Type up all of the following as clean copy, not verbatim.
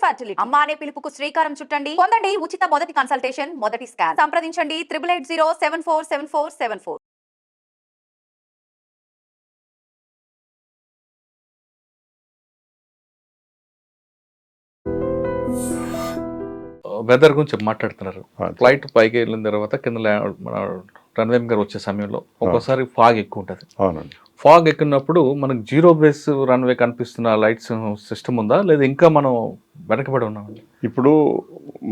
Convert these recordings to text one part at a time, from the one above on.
Fertility అమ్మ అనే పిలుపుకు శ్రీకారం చుట్టండి. పొందండి ఉచిత మొదటి కన్సల్టేషన్, మొదటి స్కాన్. సంప్రదించండి 8880747474. వెదర్ గురించి మాట్లాడుతున్నారు. ఫ్లైట్ పైకి వెళ్ళిన తర్వాత కింద రన్వే మీద వచ్చే సమయంలో ఒక్కోసారి ఫాగ్ ఎక్కువ ఉంటుంది. అవునండి. ఫాగ్ ఎక్కినప్పుడు మనకు జీరో బేస్ రన్వే కనిపిస్తున్న లైట్స్ సిస్టమ్ ఉందా, లేదా ఇంకా మనం వెనకబడి ఉన్నామండి? ఇప్పుడు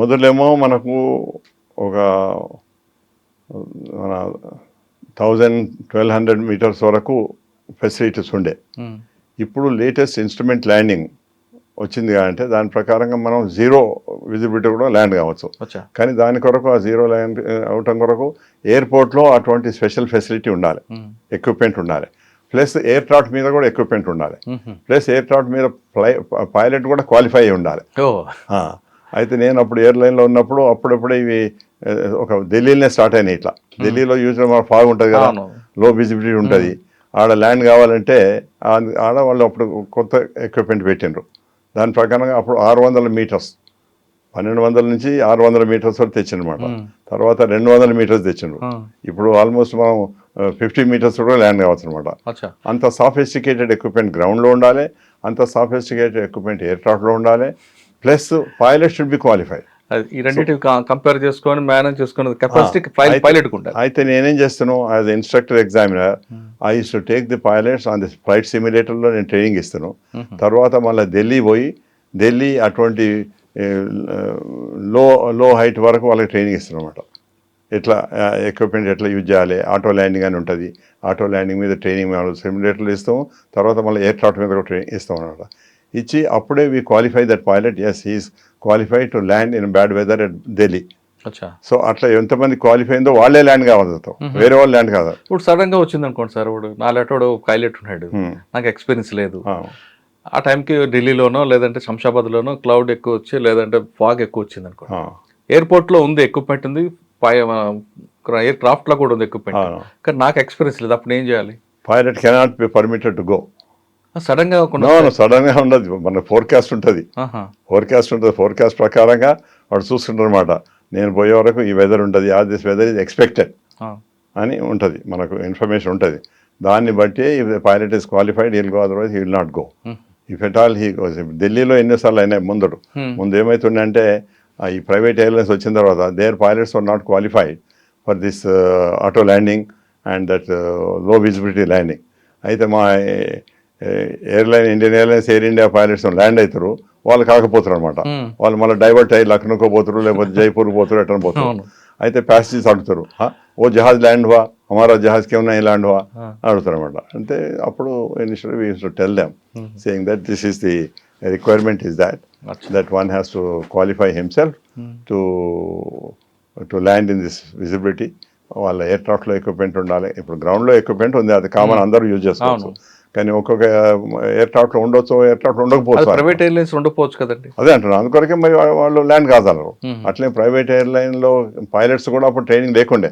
మొదలేమో మనకు ఒక మన 1200 మీటర్స్ వరకు ఫెసిలిటీస్ ఉండే. ఇప్పుడు లేటెస్ట్ ఇన్స్ట్రుమెంట్ ల్యాండింగ్ వచ్చింది అంటే దాని ప్రకారంగా మనం జీరో విజిబిలిటీ కూడా ల్యాండ్ కావచ్చు. కానీ దాని కొరకు ఆ జీరో ల్యాండ్ అవటం కొరకు ఎయిర్పోర్ట్లో అటువంటి స్పెషల్ ఫెసిలిటీ ఉండాలి, ఎక్విప్మెంట్ ఉండాలి. ప్లస్ ఎయిర్ క్రాఫ్ట్ మీద కూడా ఎక్విప్మెంట్ ఉండాలి. ప్లస్ ఎయిర్ క్రాఫ్ట్ మీద పైలట్ కూడా క్వాలిఫై అయి ఉండాలి. అయితే నేను అప్పుడు ఎయిర్లైన్లో ఉన్నప్పుడు అప్పుడప్పుడే ఇవి ఒక ఢిల్లీలోనే స్టార్ట్ అయినాయి. ఇట్లా ఢిల్లీలో యూజువల్ మన ఫాగ్ ఉంటుంది కదా, లో విజిబిలిటీ ఉంటుంది. ఆడ ల్యాండ్ కావాలంటే ఆడ వాళ్ళు అప్పుడు కొత్త ఎక్విప్మెంట్ పెట్టిండ్రు. దాని ప్రకారంగా అప్పుడు 600 మీటర్స్, 1200 నుంచి 600 మీటర్స్ వరకు తెచ్చిండ్రన్నమాట. తర్వాత 200 మీటర్స్ తెచ్చిండ్రు. ఇప్పుడు ఆల్మోస్ట్ మనం 50 మీటర్స్ కూడా ల్యాండ్ కావచ్చు అనమాట. అంత సాఫిస్టికేటెడ్ ఎక్విప్మెంట్ గ్రౌండ్లో ఉండాలి, అంత సాఫిస్టికేటెడ్ ఎక్విప్మెంట్ ఎయిర్ క్రాఫ్ట్లో ఉండాలి. Plus pilot should be qualified. ఈ రెండింటి కంపేర్ చేసుకొని మేనేజ్ చేసుకునే కెపాసిటీ పైలట్ ఉంటుంది. అయితే నేనేం చేస్తున్నాను, as instructor examiner I used to take the pilots on the flight సిమ్యులేటర్లో నేను ట్రైనింగ్ ఇస్తాను. తర్వాత మళ్ళీ ఢిల్లీ పోయి ఢిల్లీ అటువంటి లో హైట్ వరకు వాళ్ళకి ట్రైనింగ్ ఇస్తాను అనమాట. ఎట్లా ఎక్విప్మెంట్ ఎట్లా యూజ్ చేయాలి, ఆటో ల్యాండింగ్ అని ఉంటుంది. ఆటో ల్యాండింగ్ మీద ట్రైనింగ్ సిమ్యులేటర్లు ఇస్తాము. తర్వాత మళ్ళీ ఎయిర్ క్రాఫ్ట్ మీద కూడా ట్రైనింగ్ ఇస్తాం అనమాట. ఇచ్చి అప్పుడే we qualify that pilot, yes he's qualify to land in bad weather at Delhi. So అట్లా ఎంతమంది క్వాలిఫై అయిందో వాళ్ళే ల్యాండ్ కావాలి, వేరే వాళ్ళు ల్యాండ్ కాదు. ఇప్పుడు సడన్ గా వచ్చింది అనుకోండి సార్, ఇప్పుడు నాలేటోడు పైలట్ ఉన్నాడు, నాకు ఎక్స్పీరియన్స్ లేదు, ఆ టైంకి ఢిల్లీలోనో లేదంటే శంషాబాద్లోనో క్లౌడ్ ఎక్కువ వచ్చి లేదంటే ఫాగ్ ఎక్కువ వచ్చింది అనుకోండి. ఎయిర్పోర్ట్లో ఉంది ఎక్విప్మెంట్ ఉంది, ఎయిర్ క్రాఫ్ట్లో కూడా ఉంది ఎక్విప్మెంట్, కానీ నాకు ఎక్స్పీరియన్స్ లేదు, అప్పుడు ఏం చేయాలి? Pilot cannot be permitted to go. Sudden గా ఉండదు, మన ఫోర్కాస్ట్ ఉంటుంది. ఫోర్కాస్ట్ ప్రకారంగా వాడు చూస్తుంటారు అనమాట. నేను పోయే వరకు ఈ వెదర్ ఉంటుంది, దిస్ వెదర్ ఈజ్ ఎక్స్పెక్టెడ్ అని ఉంటుంది, మనకు ఇన్ఫర్మేషన్ ఉంటుంది. దాన్ని బట్టి if the pilot is qualified he'll go, otherwise he will not go. If at all he goes. ఢిల్లీలో ఎన్నిసార్లు అయినాయి ముందు ఏమవుతుందంటే ఈ ప్రైవేట్ ఎయిర్లైన్స్ వచ్చిన తర్వాత their pilots are not qualified for this auto landing and that low visibility landing. అయితే మా airline Indian Airlines, Air India pilots land అవుతారు, వాళ్ళు కాకపోతారు అనమాట. వాళ్ళు మళ్ళీ డైవర్ట్ అయ్యి లక్నోకో పోతారు, లేకపోతే జైపూర్ పోతారు, ఎట్లా పోతారు. అయితే ప్యాసింజర్స్ అడుగుతారు, ఓ జహాజ్ ల్యాండ్ హువా, హమారా జహాజ్ కే ఉన్నాయి ల్యాండ్ హువా అడుగుతారు అనమాట. అంటే అప్పుడు initially we use to tell them saying that this is the requirement is that one has to qualify himself to land in this visibility. వాళ్ళ ఎయిర్ క్రాఫ్ట్లో ఎక్విప్మెంట్ ఉండాలి. ఇప్పుడు గ్రౌండ్లో ఎక్విప్మెంట్ ఉంది, అది కామన్, అందరూ యూజ్ చేసుకోవచ్చు. కానీ ఒక్కొక్క ఎయిర్ క్రాఫ్ట్లో ఉండొచ్చు, ఎయిర్ క్రాఫ్ట్లో ఉండకపోవచ్చు. ప్రైవేట్ ఎయిర్లైన్స్ ఉండకపోవచ్చు కదండి. అదే అంటున్నాను, అందుకొరకే మరి వాళ్ళు ల్యాండ్ కాగలరు. అట్లే ప్రైవేట్ ఎయిర్లైన్లో పైలట్స్ కూడా అప్పుడు ట్రైనింగ్ లేకుండే.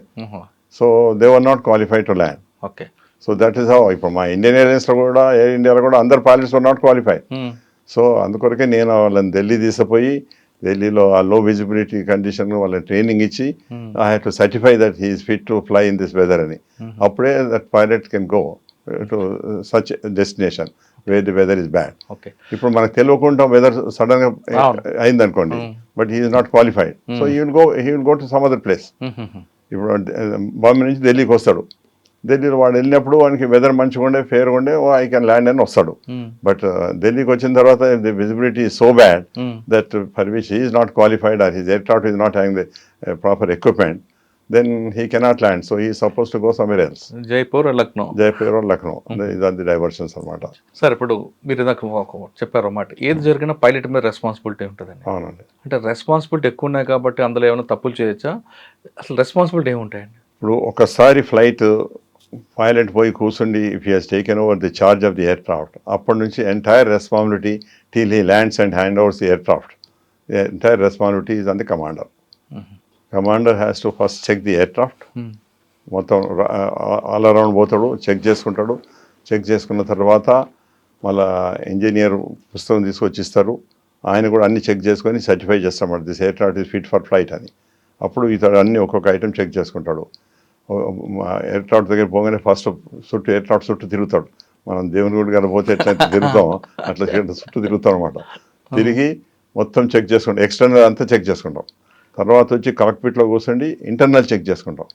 So they were not qualified to land. Okay. So that is how. ఇప్పుడు మా ఇండియన్ ఎయిర్లైన్స్లో కూడా, ఎయిర్ ఇండియాలో కూడా అందరు pilots were not qualified. So అందుకొరకే నేను వాళ్ళని ఢిల్లీ తీసుకుపోయి ఢిల్లీలో ఆ లో విజిబిలిటీ కండిషన్ వాళ్ళని ట్రైనింగ్ ఇచ్చి I have to certify that he is fit to fly in this weather అని. అప్పుడే that pilot can go to such destination where the weather is bad. ఇప్పుడు మనకు తెలియకుండా వెదర్ సడన్ గా అయింది అనుకోండి, but he is not qualified, so he will go to some other place. ఇప్పుడు బాంబే నుంచి ఢిల్లీకి వస్తాడు, ఢిల్లీలో వాడు వెళ్ళినప్పుడు వానికి వెదర్ మంచిగా ఉండే, ఫేర్గా ఉండే, ఐ కెన్ ల్యాండ్ అని వస్తాడు. బట్ ఢిల్లీకి వచ్చిన తర్వాత the visibility is so bad that for which he is not qualified are his air craft is not having the proper equipment, then he cannot land, so he is supposed to go somewhere else. Jaipur or Lucknow. These are the diversions అన్నమాట. Sir ఇప్పుడు మీరు చెప్పారు అన్నమాట, ఏది జరిగినా pilot మీద responsibility ఉంటుందండి. అవునండి. అంటే రెస్పాన్సిబిలిటీ ఎక్కువ ఉన్నాయి కాబట్టి అందులో ఏమైనా తప్పులు చేయొచ్చా? అసలు రెస్పాన్సిబిలిటీ ఏముంటాయండి? ఇప్పుడు ఒకసారి ఫ్లైట్ పైలట్ పోయి కూర్చుండి, if he has taken over the charge of the aircraft, అప్పటి నుంచి entire responsibility till he lands and hand overs the aircraft, the entire responsibility is on the commander. Commander has to first check the aircraft. మొత్తం all around పోతాడు, check చేసుకుంటాడు. Check చేసుకున్న తర్వాత మళ్ళీ engineer పుస్తకం తీసుకొచ్చి ఇస్తారు. ఆయన కూడా అన్ని చెక్ చేసుకొని సర్టిఫై చేస్తామన్నమాట, this aircraft is fit for flight అని. అప్పుడు ఇతడు అన్ని ఒక్కొక్క ఐటెం చెక్ చేసుకుంటాడు. ఎయిర్క్రాఫ్ట్ దగ్గర పోగానే ఫస్ట్ ఎయిర్క్రాఫ్ట్ చుట్టూ తిరుగుతాడు. మనం దేవుని గుడి గారు పోతే ఎట్లయితే తిరుగుతాం అట్లా చుట్టూ తిరుగుతాం అనమాట. తిరిగి మొత్తం చెక్ చేసుకుంటాం, ఎక్స్టర్నల్ అంతా చెక్ చేసుకుంటాం. తర్వాత వచ్చి కాక్పిట్లో కూర్చోండి ఇంటర్నల్ చెక్ చేసుకుంటాం.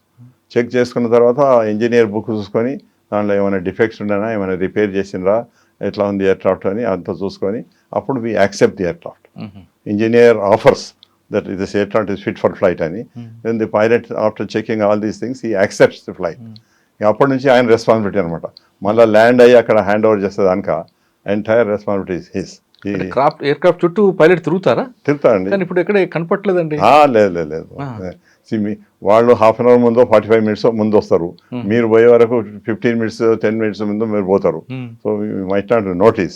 చెక్ చేసుకున్న తర్వాత ఇంజనీర్ బుక్ చూసుకొని దాంట్లో ఏమైనా డిఫెక్ట్స్ ఉండనా, ఏమైనా రిపేర్ చేసిండ్రా, ఎట్లా ఉంది ఎయిర్క్రాఫ్ట్ అని అంతా చూసుకొని అప్పుడు we accept the aircraft. Engineer offers that this aircraft is fit for flight అని. Then the pilot, after checking all these things, he accepts the flight. అప్పటి నుంచి ఆయన రెస్పాన్సిబిలిటీ అనమాట. మళ్ళీ ల్యాండ్ అయ్యి అక్కడ హ్యాండ్ ఓవర్ చేస్తే దానిక entire responsibility is his. Aircraft చుట్టూ పైలట్ తిరుగుతారా? తిరుగుతారండి. కానీ ఇప్పుడు ఎక్కడ కనపట్లేదండి. లేదు. వాళ్ళు హాఫ్ అన్ అవర్ ముందో 45 minutes ముందు వస్తారు. మీరు పోయే వరకు 15 minutes 10 minutes ముందు మీరు పోతారు. So might not notice,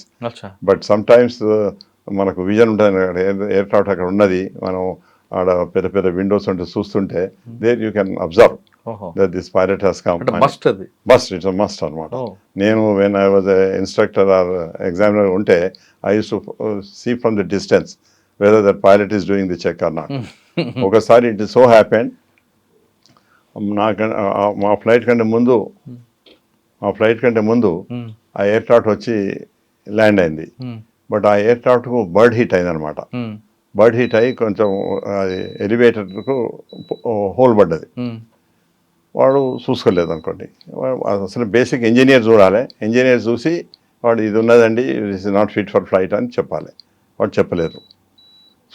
but sometimes మనకు విజన్ ఉంటుంది. ఎయిర్క్రాఫ్ట్ అక్కడ ఉన్నది, మనం ఆడ పెద్ద పెద్ద విండోస్ ఉంటే చూస్తుంటే there you can observe that this pilot has come. Must, it's must అనమాట. నేను when I was instructor or examiner ఉంటే I used to see from the distance whether that pilot is doing the check or not. ఒకసారి it so happen, మా flight కంటే ముందు ఆ aircraft వచ్చి land అయింది. బట్ ఆ ఎయిర్క్రాఫ్ట్కు బర్డ్ హిట్ అయిందనమాట. బర్డ్ హిట్ అయ్యి కొంచెం అది ఎలివేటర్కు హోల్ పడ్డది. వాడు చూసుకోలేదు అనుకోండి. అసలు బేసిక్ ఇంజనీర్ చూడాలి. ఇంజనీర్ చూసి వాడు ఇది ఉన్నదండి, it is not fit for flight అని చెప్పాలి. వాడు చెప్పలేరు.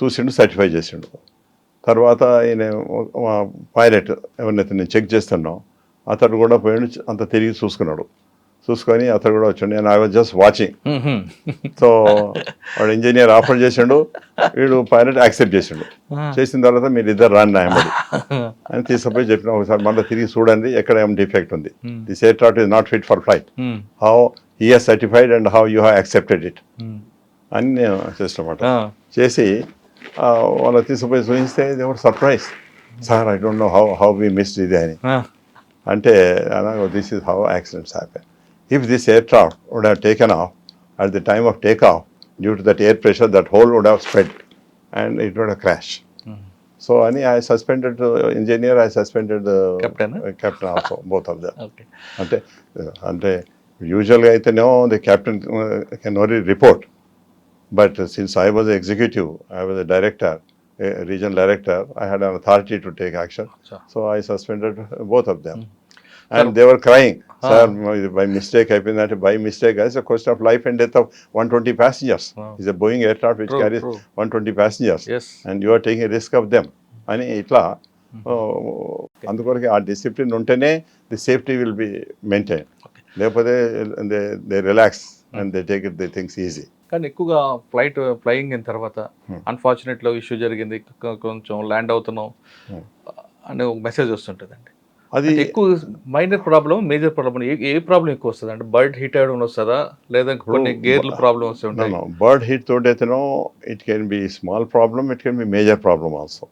చూసిండు, సర్టిఫై చేసిండు. తర్వాత ఈయన పైలట్ ఎవరినైతే నేను చెక్ చేస్తున్నాం అతడు కూడా పోయిండు, అంత తిరిగి చూసుకొని అతడు కూడా వచ్చాడు. నేను I was just watching. So వాడు ఇంజనీర్ ఆఫర్ చేసిండు, వీడు పైలట్ యాక్సెప్ట్ చేసిండు. చేసిన తర్వాత మీరు ఇద్దరు రాండి నాయబడి అని తీసుకుపోయి చెప్పిన. ఒకసారి మళ్ళీ తిరిగి చూడండి ఎక్కడ ఏం డిఫెక్ట్ ఉంది. This aircraft is not fit for flight, how he has certified and how you have accepted it అని నేను చేసినమాట. చేసి వాళ్ళకి తీసుకుపోయి చూపిస్తే ఎవరు surprise, sir I don't know how we missed ఇది అని. అంటే this is how accidents happen. If this aircraft would have taken off at the time of takeoff, due to that air pressure, that hole would have spread and it would have crashed. So I suspended the engineer, I suspended the captain also, both of them. Okay. Ante usually aiteno the captain can only report, but since I was the executive, I was a director, a regional director, I had an authority to take action. So I suspended both of them. And they were crying, sir, by mistake అయిపోయిందంటే. By mistake, it's a question of life and death of 120 passengers. It's a Boeing aircraft which carries 120 passengers. Yes. And you are taking a risk of them. అని ఇట్లా అందుకొరకు ఆ discipline ఉంటేనే the safety will be maintain. లేకపోతే they relax and they take it they things easy. కానీ ఎక్కువగా flying అయిన తర్వాత అన్ఫార్చునేట్లో ఇష్యూ జరిగింది, కొంచెం ల్యాండ్ అవుతున్నాం అనే ఒక మెసేజ్ వస్తుంటుందండి. అది ఎక్కువ మైనర్ ప్రాబ్లం, మేజర్ ప్రాబ్లం, ఏ ప్రాబ్లం ఎక్కువ వస్తుంది అంటే బర్డ్ హిట్ అవ్వడం వస్తుందా, లేదా కొన్ని గేర్లు ప్రాబ్లం వస్తూ ఉంటాయి? బర్డ్ హిట్ తోటి అయితేనో it can be small problem, it can be major problem also.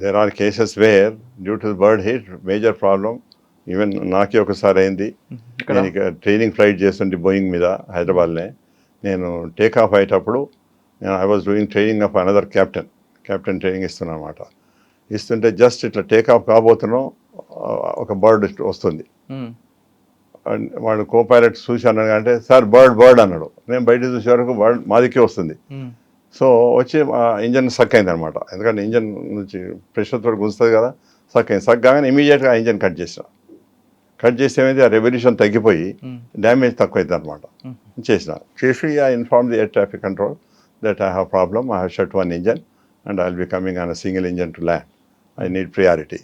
There are cases where due to bird hit major problem. Even నాకే ఒకసారి అయింది. నేను ట్రైనింగ్ ఫ్లైట్ చేస్తుంటే బోయింగ్ మీద హైదరాబాద్నే. నేను టేక్ ఆఫ్ అయ్యేటప్పుడు I was doing training of another captain training ఇస్తున్నా అన్నమాట. ఇస్తుంటే జస్ట్ ఇట్లా టేక్ ఆఫ్ కాబోతున్నాం, ఒక బర్డ్ వస్తుంది. వాడు కో పైలట్ చూసి అన్నాడు అంటే, సార్ బర్డ్ అన్నాడు. నేను బయట చూసే వరకు బర్డ్ మాదికే వస్తుంది. సో వచ్చి ఇంజన్ సక్ అయింది అనమాట. ఎందుకంటే ఇంజన్ నుంచి ప్రెషర్ తోటి గుంజుతుంది కదా, సక్ కాగానే ఇమీడియట్గా ఆ ఇంజన్ కట్ చేస్తే ఏమైంది, ఆ రెవల్యూషన్ తగ్గిపోయి డ్యామేజ్ తక్కువ అవుతుంది అనమాట. చేసి I inform the air traffic control that I have problem, I have shut one engine and I'll be coming on a single engine to land. I need priority.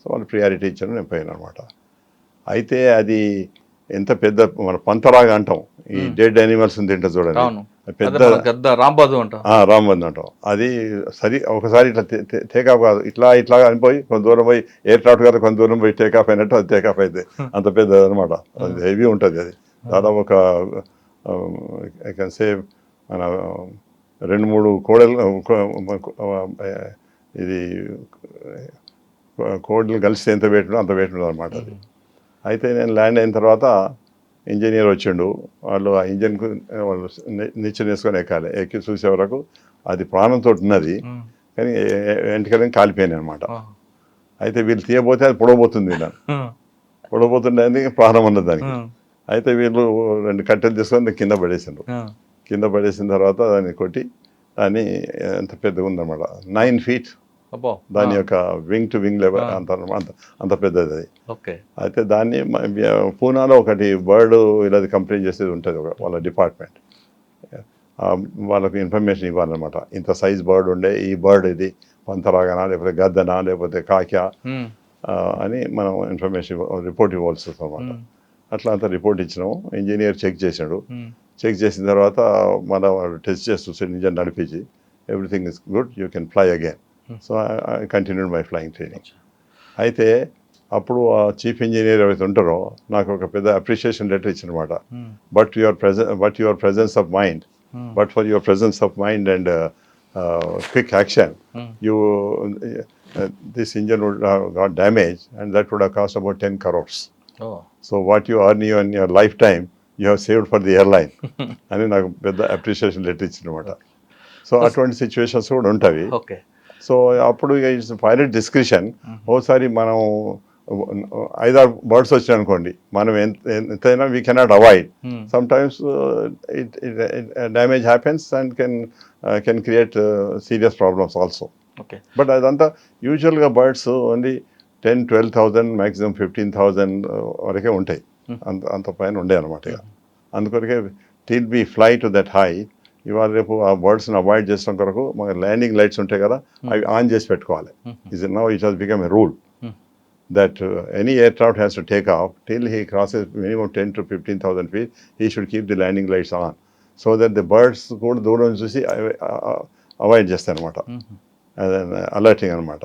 So వాళ్ళు priority ఇచ్చారు, నేను పోయాను అనమాట. అయితే అది ఎంత పెద్ద మన పంతలాగా అంటాం, ఈ డెడ్ యానిమల్స్ తింటే చూడండి, పెద్ద రాంబాదు అంటాం. అది ఒకసారి ఇట్లా టేకాఫ్ కాదు, ఇట్లా అనిపోయి కొంత దూరం పోయి ఎయిర్క్రాఫ్ట్ కాదు, కొంత దూరం పోయి టేకాఫ్ అయినట్టు అది టేకాఫ్ అయితే అంత పెద్దది అనమాట. అది హెవీ ఉంటుంది. అది దాదాపు ఒక ఐ కెన్ సే మన 2-3 ఇది కోడలు కలిసి ఎంత వెయిట్ అంత వెయిట్ ఉండదు అనమాట అది. అయితే నేను ల్యాండ్ అయిన తర్వాత ఇంజనీర్ వచ్చిండు, వాళ్ళు ఆ ఇంజన్కు వాళ్ళు నిచ్చెన వేసుకొని ఎక్కాలి, ఎక్కి చూసే వరకు అది ప్రాణంతో ఉన్నది కానీ వెంటకనే కాలిపోయినాయి అనమాట. అయితే వీళ్ళు తీయబోతే అది పొడవబోతుంది, పొడవబోతుండే ప్రాణం ఉన్నది దానికి. అయితే వీళ్ళు 2 కట్టెలు తీసుకొని కింద పడేసిండ్రు. కింద పడేసిన తర్వాత దాన్ని కొట్టి దాన్ని ఎంత పెద్దగా ఉందన్నమాట, 9 feet దాని యొక్క వింగ్ టు వింగ్ లెవెల్, అంత పెద్దది అది. అయితే దాన్ని పూనాలో ఒకటి బర్డ్ ఇలా కంప్లైంట్ చేసేది ఉంటుంది, వాళ్ళ డిపార్ట్మెంట్. వాళ్ళకు ఇన్ఫర్మేషన్ ఇవ్వాలన్నమాట, ఇంత సైజ్ బర్డ్ ఉండే, ఈ బర్డ్ ఇది పంతరాగనా లేకపోతే గద్దనా లేకపోతే కాక్యా అని మనం ఇన్ఫర్మేషన్ రిపోర్ట్ ఇవ్వాల్సి వస్తుంది అనమాట. అట్లా అంతా రిపోర్ట్ ఇచ్చినాము. ఇంజనీర్ చెక్ చేశాడు. చెక్ చేసిన తర్వాత మన టెస్ట్ చేసి చూసాడు, ఇంజన్ నడిపించి everything is good, you can fly again. So I continued my flying training. అయితే అప్పుడు ఆ చీఫ్ ఇంజనీర్ ఎవరైతే ఉంటారో నాకు ఒక పెద్ద అప్రిషియేషన్ లెటర్ ఇచ్చినమాట. But your presence of mind, but for your presence of mind and quick action, this engine would have got damaged and that would have cost about 10 crores. So what you earn in your lifetime, you have saved for the airline. అని నాకు పెద్ద appreciation letter ఇచ్చినమాట. So అటువంటి situations కూడా ఉంటాయి. So అప్పుడు it's pilot discretion. ఓసారి మనం 5-6 birds వచ్చాయి అనుకోండి, మనం ఎంతైనా we cannot avoid. Some times damage happens and can create serious problems also. But అదంతా యూజువల్గా బర్డ్స్ ఓన్లీ 10,000-12,000 మ్యాక్సిమం 15,000 వరకే ఉంటాయి, అంత పైన ఉండే అనమాట. ఇక అందుకొరకే till we fly to that high. ఇవాళ రేపు ఆ బర్డ్స్ని అవాయిడ్ చేసిన కొరకు మన ల్యాండింగ్ లైట్స్ ఉంటాయి కదా, అవి ఆన్ చేసి పెట్టుకోవాలి. Now it has become a rule that any aircraft has to take off till he crosses minimum 10,000-15,000 feet, he should keep the landing lights on so that the birds కూడా దూరం చూసి avoid చేస్తాయి అనమాట. Alerting అనమాట.